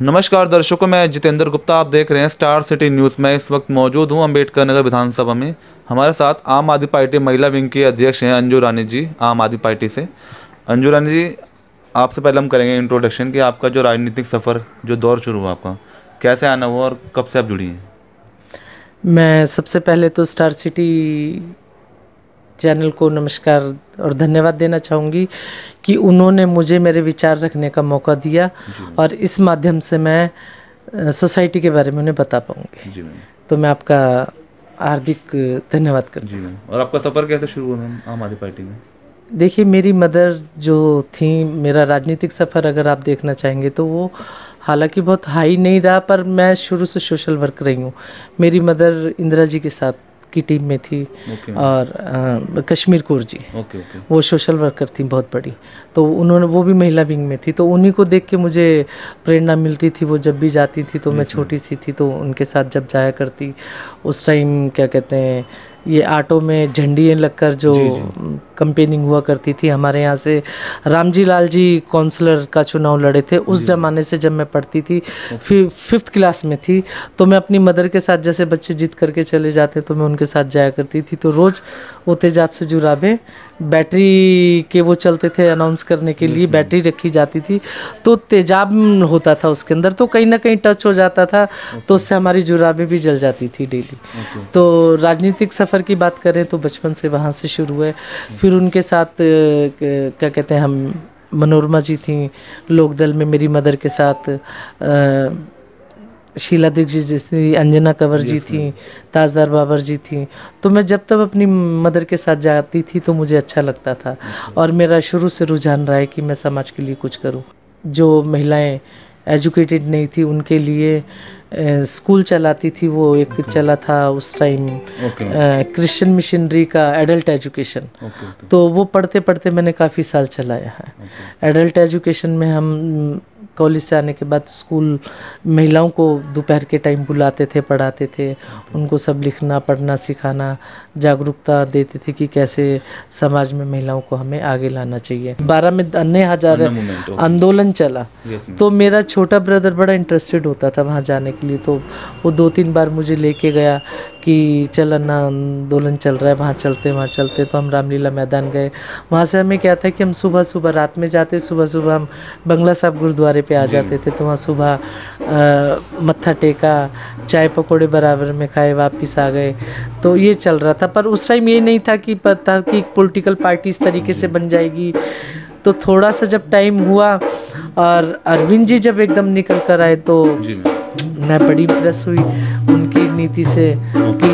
नमस्कार दर्शकों, मैं जितेंद्र गुप्ता। आप देख रहे हैं स्टार सिटी न्यूज़। मैं इस वक्त मौजूद हूं अम्बेडकर नगर विधानसभा में। हमारे साथ आम आदमी पार्टी महिला विंग की अध्यक्ष हैं अंजू रानी जी, आम आदमी पार्टी से। अंजू रानी जी, आपसे पहले हम करेंगे इंट्रोडक्शन कि आपका जो राजनीतिक सफ़र, जो दौर शुरू हुआ आपका, कैसे आना हुआ और कब से आप जुड़ी हैं? मैं सबसे पहले तो स्टार सिटी चैनल को नमस्कार और धन्यवाद देना चाहूँगी कि उन्होंने मुझे मेरे विचार रखने का मौका दिया और इस माध्यम से मैं सोसाइटी के बारे में उन्हें बता पाऊँगी। जी मैम। तो मैं आपका हार्दिक धन्यवाद करती हूँ। जी मैम। और आपका सफ़र कैसे शुरू हुआ मैम आम आदमी पार्टी में? देखिए, मेरी मदर जो थी, मेरा राजनीतिक सफ़र अगर आप देखना चाहेंगे तो वो हालांकि बहुत हाई नहीं रहा, पर मैं शुरू से सोशल वर्क रही हूँ। मेरी मदर इंदिरा जी के साथ की टीम में थी और कश्मीर कौर जी, वो सोशल वर्कर थी बहुत बड़ी। तो उन्होंने, वो भी महिला विंग में थी, तो उन्हीं को देख के मुझे प्रेरणा मिलती थी। वो जब भी जाती थी तो मैं छोटी सी थी, तो उनके साथ जब जाया करती, उस टाइम क्या कहते हैं, ये ऑटो में झंडियाँ लगकर जो कंपेनिंग हुआ करती थी। हमारे यहाँ से रामजी लाल जी काउंसलर का चुनाव लड़े थे उस ज़माने से। जब मैं पढ़ती थी, फिर 5th क्लास में थी, तो मैं अपनी मदर के साथ, जैसे बच्चे जिद करके चले जाते तो मैं उनके साथ जाया करती थी। तो रोज़ वो तेजाब से जुराबे, बैटरी के वो चलते थे अनाउंस करने के लिए, बैटरी रखी जाती थी, तो तेजाब होता था उसके अंदर, तो कहीं ना कहीं टच हो जाता था, तो उससे हमारी जुराबें भी जल जाती थी डेली। तो राजनीतिक सफ़र की बात करें तो बचपन से वहाँ से शुरू है। फिर उनके साथ क्या कहते हैं, हम, मनोरमा जी थी लोकदल में मेरी मदर के साथ, शीला दीक्षित जी थी, अंजना कंवर जी थी, ताजदार बाबर जी थी। तो मैं जब तब अपनी मदर के साथ जाती थी तो मुझे अच्छा लगता था, और मेरा शुरू से रुझान रहा है कि मैं समाज के लिए कुछ करूं। जो महिलाएं एजुकेटेड नहीं थी उनके लिए स्कूल चलाती थी, वो एक चला था उस टाइम क्रिश्चियन मिशनरी का एडल्ट एजुकेशन। तो वो पढ़ते पढ़ते मैंने काफ़ी साल चलाया है। एडल्ट एजुकेशन में हम कॉलेज से आने के बाद स्कूल महिलाओं को दोपहर के टाइम बुलाते थे, पढ़ाते थे, उनको सब लिखना पढ़ना सिखाना, जागरूकता देते थे कि कैसे समाज में महिलाओं को हमें आगे लाना चाहिए। 12 में अन्य हजार आंदोलन चला, तो मेरा छोटा ब्रदर बड़ा इंटरेस्टेड होता था वहाँ जाने के लिए, तो वो 2-3 बार मुझे लेके गया कि चल अन्ना आंदोलन चल रहा है, वहाँ चलते वहाँ चलते। तो हम रामलीला मैदान गए। वहाँ से हमें क्या था कि हम सुबह सुबह, रात में जाते, सुबह सुबह हम बंगला साहब गुरुद्वारे पे आ जाते थे। तो वहाँ सुबह मत्था टेका, चाय पकौड़े बराबर में खाए, वापस आ गए। तो ये चल रहा था, पर उस टाइम ये नहीं था कि पता कि पॉलिटिकल पार्टी इस तरीके से बन जाएगी। तो थोड़ा सा जब टाइम हुआ और अरविंद जी जब एकदम निकल कर आए तो मैं बड़ी इम्प्रेस हुई उनकी नीति से कि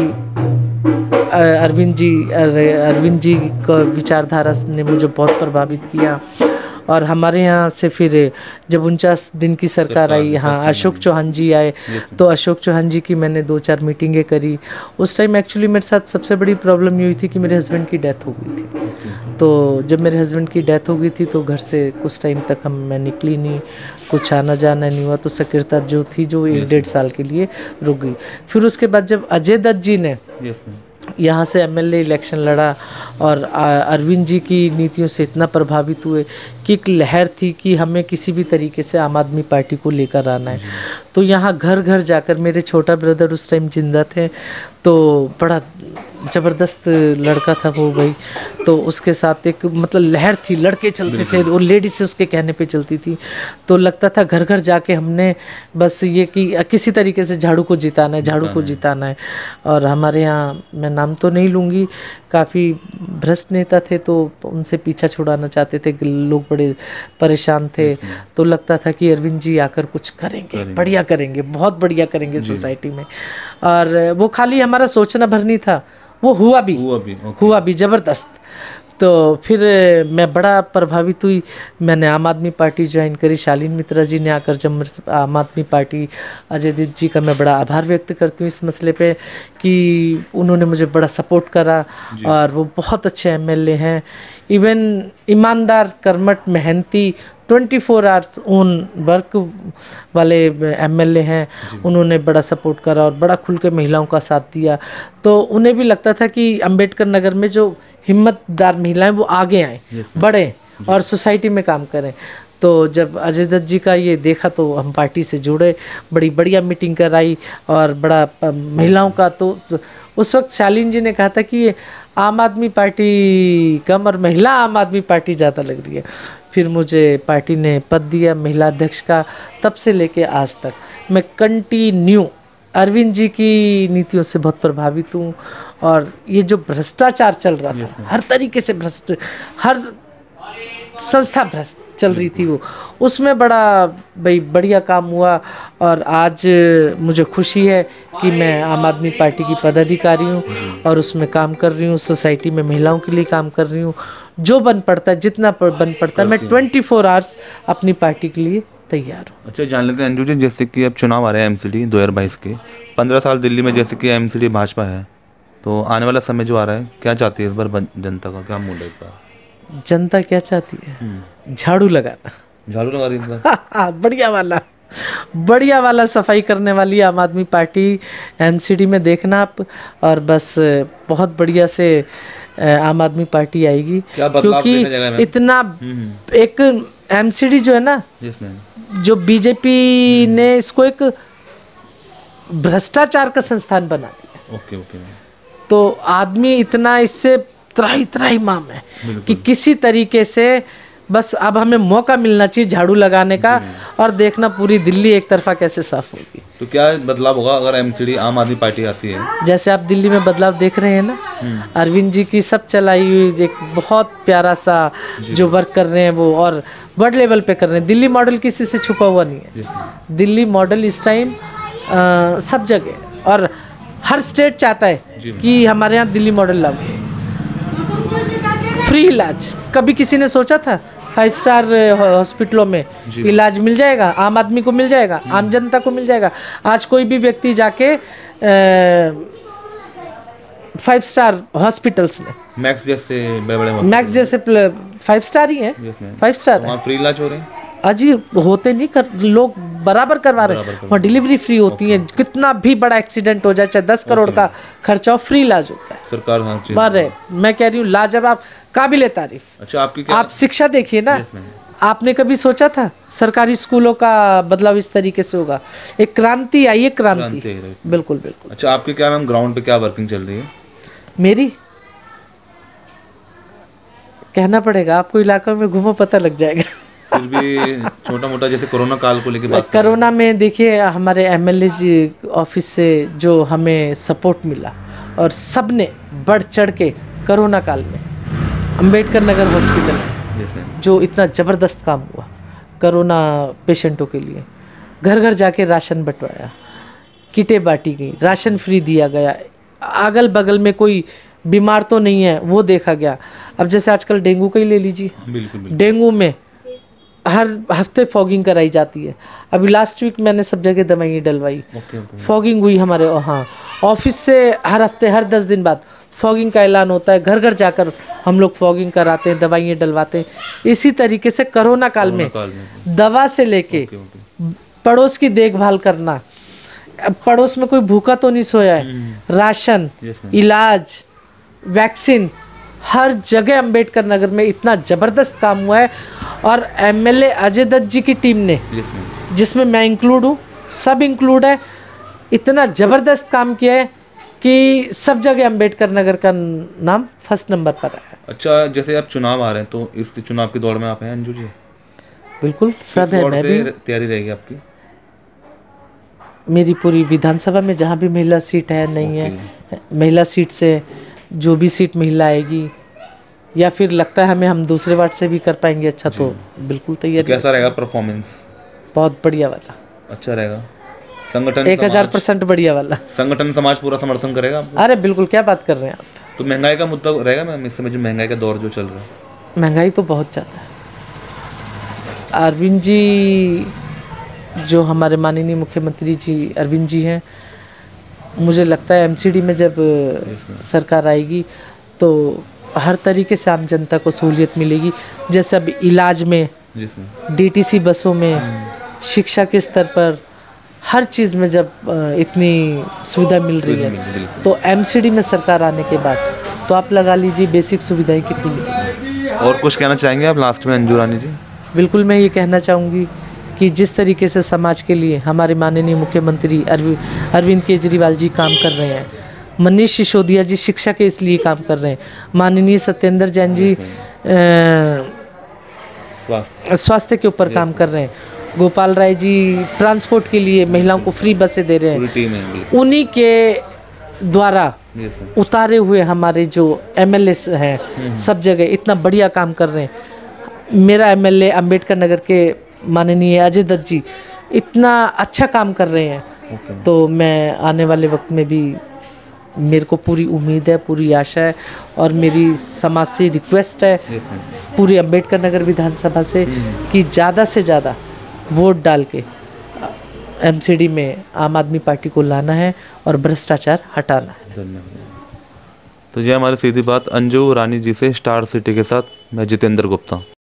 अरविंद जी का विचारधारा ने मुझे बहुत प्रभावित किया। और हमारे यहाँ से फिर जब 49 दिन की सरकार आई, यहाँ अशोक चौहान जी आए, तो अशोक चौहान जी की मैंने 2-4 मीटिंगें करी। उस टाइम एक्चुअली मेरे साथ सबसे बड़ी प्रॉब्लम ये हुई थी कि मेरे हस्बैंड की डेथ हो गई थी। तो जब मेरे हस्बैंड की डेथ हो गई थी तो घर से कुछ टाइम तक मैं निकली नहीं, कुछ आना जाना नहीं हुआ। तो सक्रियता जो थी, जो 1-1.5 साल के लिए रुक गई। फिर उसके बाद जब अजय दत्त जी ने यहाँ से एमएलए इलेक्शन लड़ा और अरविंद जी की नीतियों से इतना प्रभावित हुए कि एक लहर थी कि हमें किसी भी तरीके से आम आदमी पार्टी को लेकर आना है। तो यहाँ घर घर जाकर, मेरे छोटा ब्रदर उस टाइम जिंदा थे, तो बड़ा ज़बरदस्त लड़का था वो भाई, तो उसके साथ एक मतलब लहर थी, लड़के चलते थे और लेडीज उसके कहने पे चलती थी। तो लगता था घर घर जाके हमने बस ये कि किसी तरीके से झाड़ू को जिताना है, झाड़ू को जिताना है। और हमारे यहाँ, मैं नाम तो नहीं लूँगी, काफ़ी भ्रष्ट नेता थे, तो उनसे पीछा छुड़ाना चाहते थे लोग, बड़े परेशान थे। तो लगता था कि अरविंद जी आकर कुछ करेंगे, बढ़िया करेंगे, बहुत बढ़िया करेंगे सोसाइटी में। और वो खाली हमारा सोचना भर नहीं था, वो हुआ भी ज़बरदस्त। तो फिर मैं बड़ा प्रभावित हुई, मैंने आम आदमी पार्टी ज्वाइन करी। शालीन मित्रा जी ने आकर, जब आम आदमी पार्टी, अजय दत्त जी का मैं बड़ा आभार व्यक्त करती हूँ इस मसले पे कि उन्होंने मुझे बड़ा सपोर्ट करा, और वो बहुत अच्छे एमएलए हैं। इवन ईमानदार, कर्मठ, मेहनती, 24 आवर्स ओन वर्क वाले एमएलए हैं। उन्होंने बड़ा सपोर्ट करा और बड़ा खुल के महिलाओं का साथ दिया। तो उन्हें भी लगता था कि अम्बेडकर नगर में जो हिम्मतदार महिलाएं वो आगे आएँ, बढ़ें और सोसाइटी में काम करें। तो जब अजय दत्त जी का ये देखा तो हम पार्टी से जुड़े, बड़ी बढ़िया मीटिंग कराई और बड़ा महिलाओं का तो उस वक्त शालीन जी ने कहा था कि ये आम आदमी पार्टी कम और महिला आम आदमी पार्टी ज़्यादा लग रही है। फिर मुझे पार्टी ने पद दिया महिला अध्यक्ष का, तब से लेके आज तक मैं कंटिन्यू अरविंद जी की नीतियों से बहुत प्रभावित हूँ। और ये जो भ्रष्टाचार चल रहा था, हर तरीके से भ्रष्ट, हर संस्था भ्रष्ट चल रही थी वो, उसमें बड़ा भाई बढ़िया काम हुआ। और आज मुझे खुशी है कि मैं आम आदमी पार्टी की पदाधिकारी हूँ और उसमें काम कर रही हूँ, सोसाइटी में महिलाओं के लिए काम कर रही हूँ। जो बन पड़ता है, जितना बन पड़ता है, मैं 24 आवर्स अपनी पार्टी के लिए तैयार हूँ। अच्छा, जान लेते हैं अंजू जी, जैसे कि अब चुनाव आ रहे हैं एमसीडी 2022 के, 15 साल दिल्ली में जैसे कि एमसीडी भाजपा है, तो आने वाला समय जो आ रहा है क्या चाहती है इस बार जनता का, क्या मूड है इस बार? जनता क्या चाहती है? झाड़ू लगाना। झाड़ू लगा रही है इस बार? बढ़िया वाला सफाई करने वाली आम आदमी पार्टी एमसीडी में देखना आप, और बस बहुत बढ़िया से आम आदमी पार्टी आएगी। क्योंकि इतना एक एमसीडी जो है ना, जो बीजेपी ने इसको एक भ्रष्टाचार का संस्थान बना दिया। ओके। तो आदमी इतना इससे त्राही माम है कि किसी तरीके से बस अब हमें मौका मिलना चाहिए झाड़ू लगाने का, और देखना पूरी दिल्ली एक तरफा कैसे साफ होगी। तो क्या बदलाव होगा अगर एमसीडी आम आदमी पार्टी आती है? जैसे आप दिल्ली में बदलाव देख रहे हैं ना, अरविंद जी की सब चलाई हुई एक बहुत प्यारा सा जो वर्क कर रहे हैं वो, और बड़ लेवल पे कर रहे हैं। दिल्ली मॉडल किसी से छुपा हुआ नहीं है। दिल्ली मॉडल इस टाइम सब जगह, और हर स्टेट चाहता है कि हमारे यहाँ दिल्ली मॉडल लागू। फ्री इलाज, कभी किसी ने सोचा था 5 स्टार हॉस्पिटलों में इलाज मिल जाएगा, आम आदमी को मिल जाएगा, आम जनता को मिल जाएगा? आज कोई भी व्यक्ति जाके 5 स्टार हॉस्पिटल्स में, मैक्स जैसे 5 स्टार ही हैं, 5 स्टार वहाँ फ्री इलाज हो रहे हैं। अजी होते नहीं कर, लोग बराबर करवा रहे हैं, वहाँ डिलीवरी फ्री होती है। कितना भी बड़ा एक्सीडेंट हो जाए, चाहे 10 करोड़ का खर्चा हो, फ्री इलाज होता है सरकार। बारे मैं कह रही हूँ लाजवाब, काबिले तारीफ। अच्छा, आपकी क्या? आप शिक्षा देखिए ना, आपने कभी सोचा था सरकारी स्कूलों का बदलाव इस तरीके से होगा? एक क्रांति आई है, क्रांति। बिल्कुल। अच्छा, आपके क्या मैम ग्राउंड पे क्या वर्किंग चल रही है? मेरी कहना पड़ेगा आपको, इलाकों में घूमो पता लग जाएगा। फिर भी छोटा मोटा, जैसे कोरोना काल को लेके बात। कोरोना में देखिए हमारे एमएलए जी ऑफिस से जो हमें सपोर्ट मिला, और सब ने बढ़ चढ़ के कोरोना काल में अंबेडकर नगर हॉस्पिटल में जो इतना ज़बरदस्त काम हुआ कोरोना पेशेंटों के लिए, घर घर जाके राशन बंटवाया, किटें बांटी गई, राशन फ्री दिया गया, अगल बगल में कोई बीमार तो नहीं है वो देखा गया। अब जैसे आजकल डेंगू का ही ले लीजिए, बिल्कुल। डेंगू में हर हफ्ते फॉगिंग कराई जाती है। अभी लास्ट वीक मैंने सब जगह दवाइयाँ डलवाई, फॉगिंग हुई हमारे वहाँ ऑफिस से। हर हफ्ते, हर 10 दिन बाद फॉगिंग का ऐलान होता है, घर घर जाकर हम लोग फॉगिंग कराते हैं, दवाइयाँ डलवाते हैं। इसी तरीके से कोरोना काल में दवा से लेके पड़ोस की देखभाल करना, पड़ोस में कोई भूखा तो नहीं सोया है, राशन, इलाज, वैक्सीन, हर जगह अंबेडकर नगर में इतना ज़बरदस्त काम हुआ है। और एमएलए अजय दत्त जी की टीम ने, जिसमें मैं इंक्लूड हूँ, सब इंक्लूड है, इतना ज़बरदस्त काम किया है कि सब जगह अंबेडकर नगर का नाम फर्स्ट नंबर पर है। अच्छा, जैसे अब चुनाव आ रहे हैं, तो इस चुनाव के दौर में आप हैं अंजू जी? बिल्कुल, सब है। मैं भी तैयारी रहेगी आपकी? मेरी पूरी विधानसभा में जहाँ भी महिला सीट है, नहीं है, महिला सीट से जो भी सीट महिला आएगी, या फिर लगता है हमें हम दूसरे वार्ड से भी कर पाएंगे अच्छा, तो बिल्कुल तैयारी। कैसा रहेगा परफॉर्मेंस? बहुत बढ़िया वाला। अच्छा रहेगा। संगठन 1000% बढ़िया वाला। संगठन समाज पूरा समर्थन करेगा आपको? अरे बिल्कुल, क्या बात कर रहे हैं आप। तो महंगाई का मुद्दा रहेगा मैम इस समय, जो महंगाई का दौर जो चल रहा है? महंगाई तो बहुत ज़्यादा है। अरविंद जी, जो हमारे माननीय मुख्यमंत्री जी अरविंद जी हैं, मुझे लगता है एमसीडी में जब सरकार आएगी तो हर तरीके से आम जनता को सहूलियत मिलेगी। जैसे अब इलाज में, डीटीसी बसों में, शिक्षा के स्तर पर, हर चीज़ में जब इतनी सुविधा मिल रही है, तो एमसीडी में सरकार आने के बाद तो आप लगा लीजिए बेसिक सुविधाएं कितनी मिलेंगी। और कुछ कहना चाहेंगे आप लास्ट में अंजू रानी जी? बिल्कुल मैं ये कहना चाहूँगी कि जिस तरीके से समाज के लिए हमारे माननीय मुख्यमंत्री अरविंद केजरीवाल जी काम कर रहे हैं, मनीष सिसोदिया जी शिक्षा के इसलिए काम कर रहे हैं, माननीय सत्येंद्र जैन जी स्वास्थ्य के ऊपर काम कर रहे हैं, गोपाल राय जी ट्रांसपोर्ट के लिए महिलाओं को फ्री बसें दे रहे हैं, उन्हीं के द्वारा उतारे हुए हमारे जो एमएलए हैं सब जगह इतना बढ़िया काम कर रहे हैं। मेरा एमएलए अंबेडकर नगर के माननीय अजय दत्त जी इतना अच्छा काम कर रहे हैं। तो मैं आने वाले वक्त में भी मेरे को पूरी उम्मीद है, पूरी आशा है और मेरी समाज से रिक्वेस्ट है पूरे अंबेडकर नगर विधानसभा से कि ज़्यादा से ज़्यादा वोट डाल के एमसीडी में आम आदमी पार्टी को लाना है और भ्रष्टाचार हटाना है। धन्यवाद। तो ये हमारी सीधी बात अंजू रानी जी से स्टार सिटी के साथ मैं जितेंद्र गुप्ता।